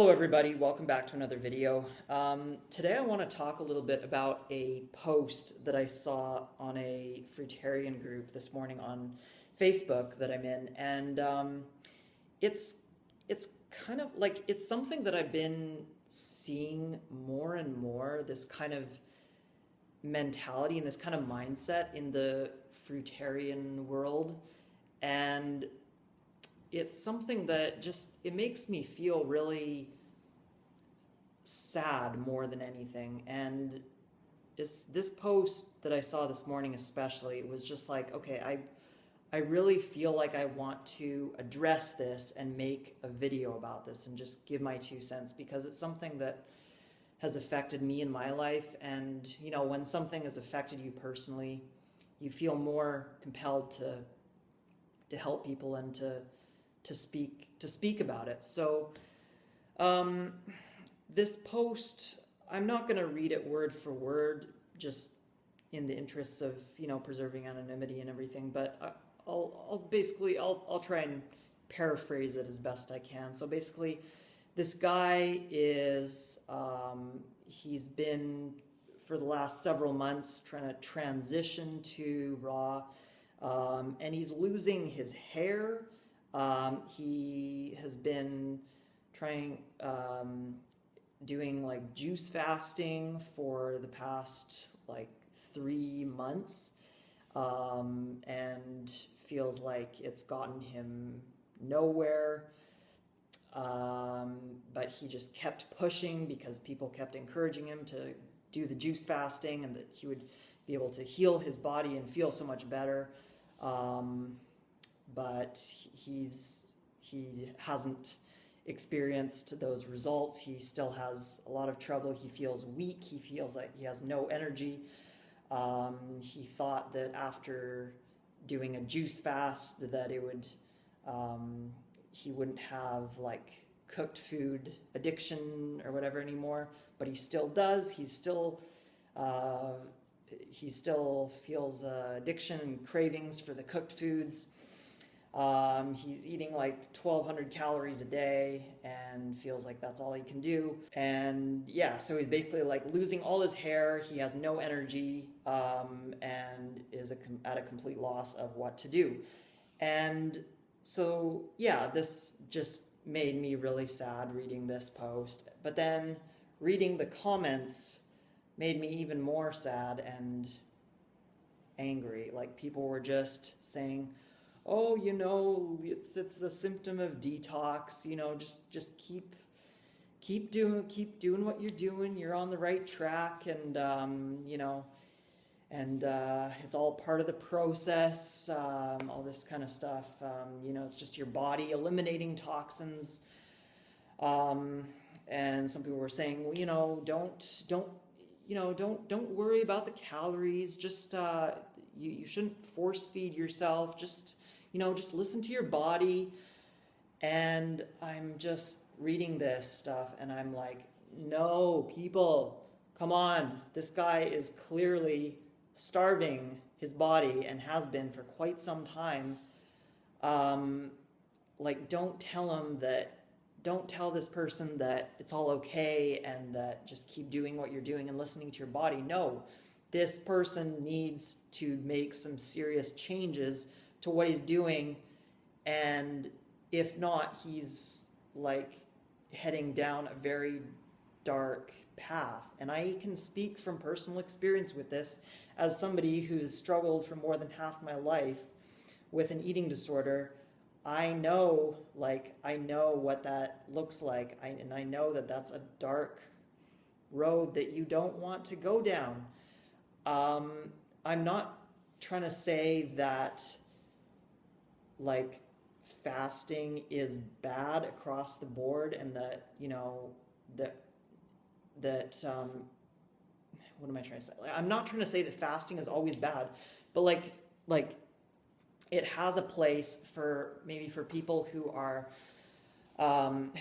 Hello everybody, welcome back to another video. Today I want to talk a little bit about a post that I saw on a fruitarian group this morning on Facebook that I'm in, and it's it's kind of like it's something that I've been seeing more and more, this kind of mentality and this kind of mindset in the fruitarian world, and it's something that just it makes me feel really sad more than anything. And this post that I saw this morning especially, it was just like, okay, I really feel like I want to address this and make a video about this and just give my 2 cents, because it's something that has affected me in my life. And you know, when something has affected you personally, you feel more compelled to help people and to speak about it. So this post, I'm not going to read it word for word, just in the interests of, you know, preserving anonymity and everything, but I'll try and paraphrase it as best I can. So basically, this guy is he's been for the last several months trying to transition to raw, and he's losing his hair. He has been trying doing like juice fasting for the past like 3 months, and feels like it's gotten him nowhere. But he just kept pushing because people kept encouraging him to do the juice fasting and that he would be able to heal his body and feel so much better. But he hasn't experienced those results. He still has a lot of trouble. He feels weak. He feels like he has no energy. He thought that after doing a juice fast that it would he wouldn't have like cooked food addiction or whatever anymore, but he still does. He still feels addiction and cravings for the cooked foods. He's eating like 1,200 calories a day and feels like that's all he can do. And yeah, so he's basically like losing all his hair. He has no energy, and is at a complete loss of what to do. And so yeah, this just made me really sad reading this post. But then reading the comments made me even more sad and angry. Like, people were just saying, oh, you know, it's a symptom of detox, you know, just keep doing what you're doing, you're on the right track, and you know, and it's all part of the process, all this kind of stuff. You know, it's just your body eliminating toxins. And some people were saying, well, you know, don't worry about the calories. Just you shouldn't force feed yourself. Just, you know, just listen to your body. And I'm just reading this stuff and I'm like, no, people, come on. This guy is clearly starving his body and has been for quite some time. Like, don't tell this person that it's all okay and that just keep doing what you're doing and listening to your body. No, this person needs to make some serious changes to what he's doing. And if not, he's like heading down a very dark path. And I can speak from personal experience with this as somebody who's struggled for more than half my life with an eating disorder. I know what that looks like. And I know that that's a dark road that you don't want to go down. I'm not trying to say that like fasting is bad across the board and that, you know, that what am I trying to say? I'm not trying to say that fasting is always bad, but like it has a place for people who are trying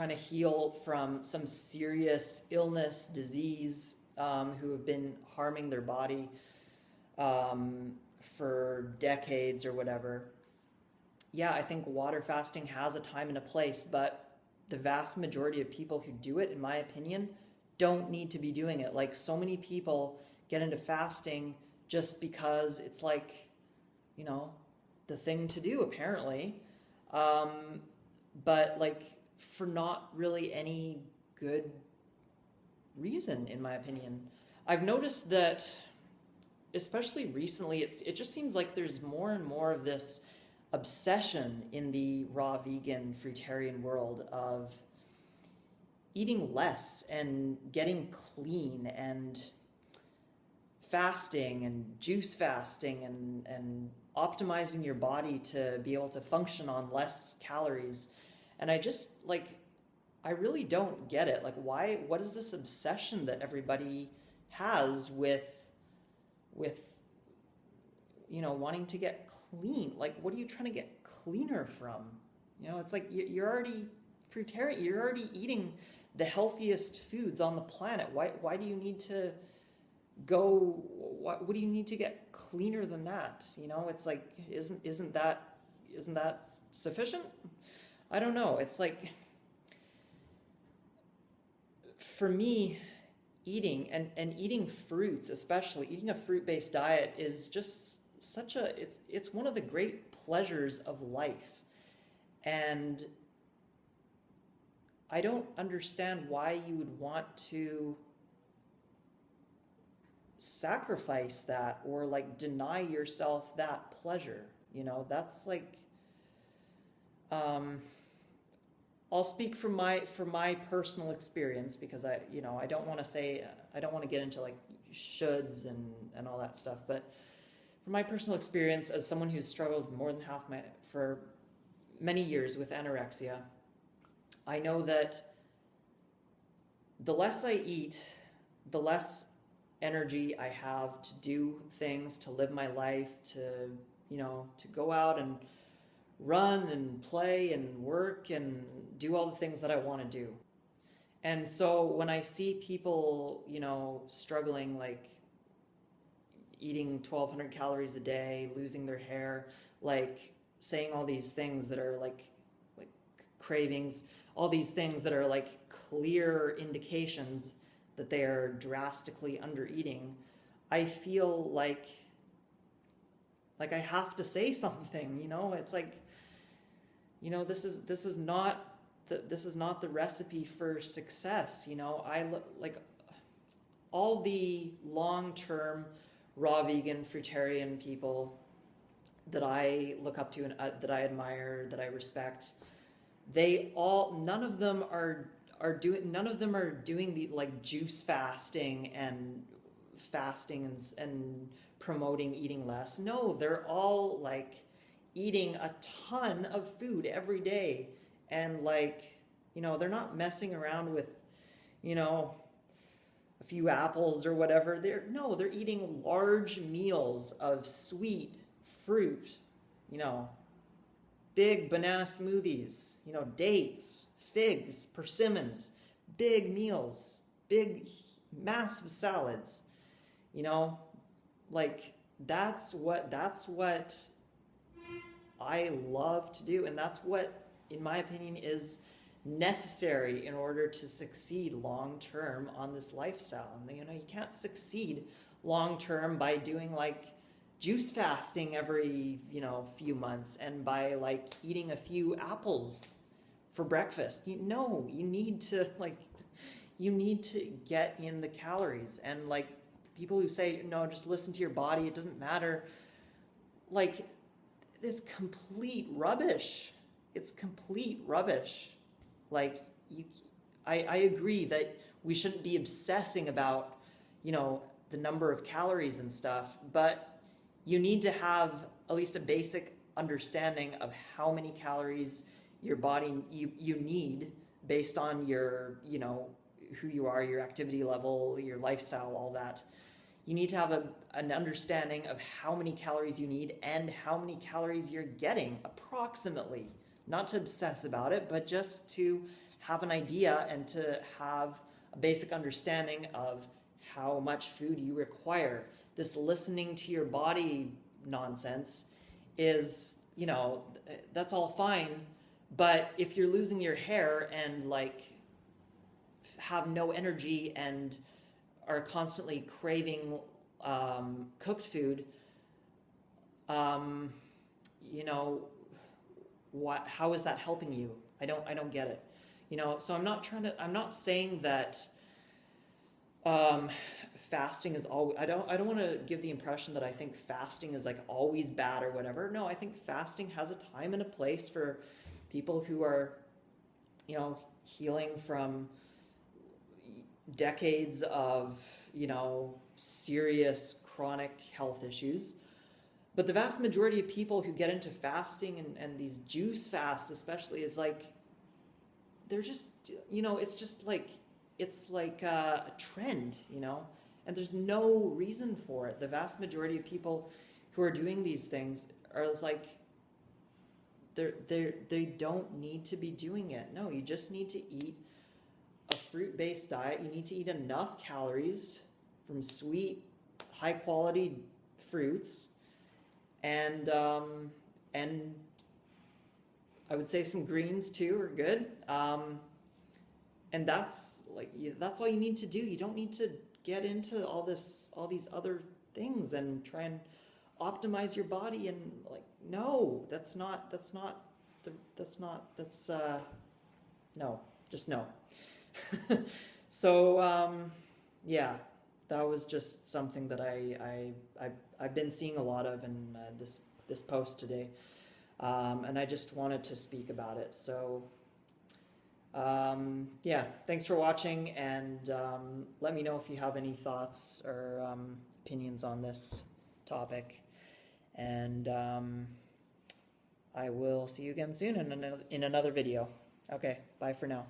to heal from some serious illness, disease, who have been harming their body for decades or whatever. Yeah, I think water fasting has a time and a place, but the vast majority of people who do it, in my opinion, don't need to be doing it. Like, so many people get into fasting just because it's like, you know, the thing to do, apparently. But like, for not really any good reason, in my opinion. I've noticed that, especially recently, it just seems like there's more and more of this obsession in the raw vegan fruitarian world of eating less and getting clean and fasting and juice fasting and optimizing your body to be able to function on less calories. And I just, like, I really don't get it. Like, what is this obsession that everybody has with wanting to get clean? Like, what are you trying to get cleaner from? It's like you're already fruitarian. You're already eating the healthiest foods on the planet. Why do you need to go? What do you need to get cleaner than that? It's like, isn't that sufficient? I don't know. It's like, for me, eating and eating fruits, especially eating a fruit-based diet, is just it's one of the great pleasures of life. And I don't understand why you would want to sacrifice that or like deny yourself that pleasure. That's like, I'll speak from my personal experience, because I don't want to get into like shoulds and all that stuff, but from my personal experience as someone who's struggled more than for many years with anorexia, I know that the less I eat, the less energy I have to do things, to live my life, to go out and run and play and work and do all the things that I want to do. And so when I see people, struggling, like eating 1,200 calories a day, losing their hair, like saying all these things that are like cravings, all these things that are like clear indications that they are drastically under eating, I feel like I have to say something. It's like, this is not the recipe for success. I like all the long-term raw vegan fruitarian people that I look up to and that I admire, that I respect. None of them are doing the like juice fasting and promoting eating less. No, they're all like eating a ton of food every day, and like, they're not messing around with, a few apples or whatever. They're eating large meals of sweet fruit, big banana smoothies, dates, figs, persimmons, big meals, big massive salads, like that's what I love to do, and that's what, in my opinion, is necessary in order to succeed long term on this lifestyle. And you can't succeed long term by doing like juice fasting every few months and by like eating a few apples for breakfast. You need to get in the calories. And like people who say, no, just listen to your body, it doesn't matter, like, this complete rubbish. It's complete rubbish. Like, I agree that we shouldn't be obsessing about, the number of calories and stuff, but you need to have at least a basic understanding of how many calories your body you need based on your, who you are, your activity level, your lifestyle, all that. You need to have an understanding of how many calories you need and how many calories you're getting approximately. Not to obsess about it, but just to have an idea and to have a basic understanding of how much food you require. This listening to your body nonsense is, that's all fine, But if you're losing your hair and like have no energy and are constantly craving cooked food, you know, how is that helping you? I don't get it. You know, so I'm not saying that fasting is always, I don't want to give the impression that I think fasting is like always bad or whatever. No, I think fasting has a time and a place for people who are, you know, healing from decades of, you know, serious chronic health issues. But the vast majority of people who get into fasting and these juice fasts especially is like, they're just, you know, it's like a trend, you know, and there's no reason for it. The vast majority of people who are doing these things are like, they don't need to be doing it. No, you just need to eat a fruit-based diet. You need to eat enough calories from sweet, high-quality fruits, and I would say some greens too are good. And that's all you need to do. You don't need to get into all these other things and try and optimize your body and like, no, no, just no. So yeah, that was just something that I've been seeing a lot of in this post today, and I just wanted to speak about it. So yeah, thanks for watching, and let me know if you have any thoughts or opinions on this topic, and I will see you again soon in another video. Okay, bye for now.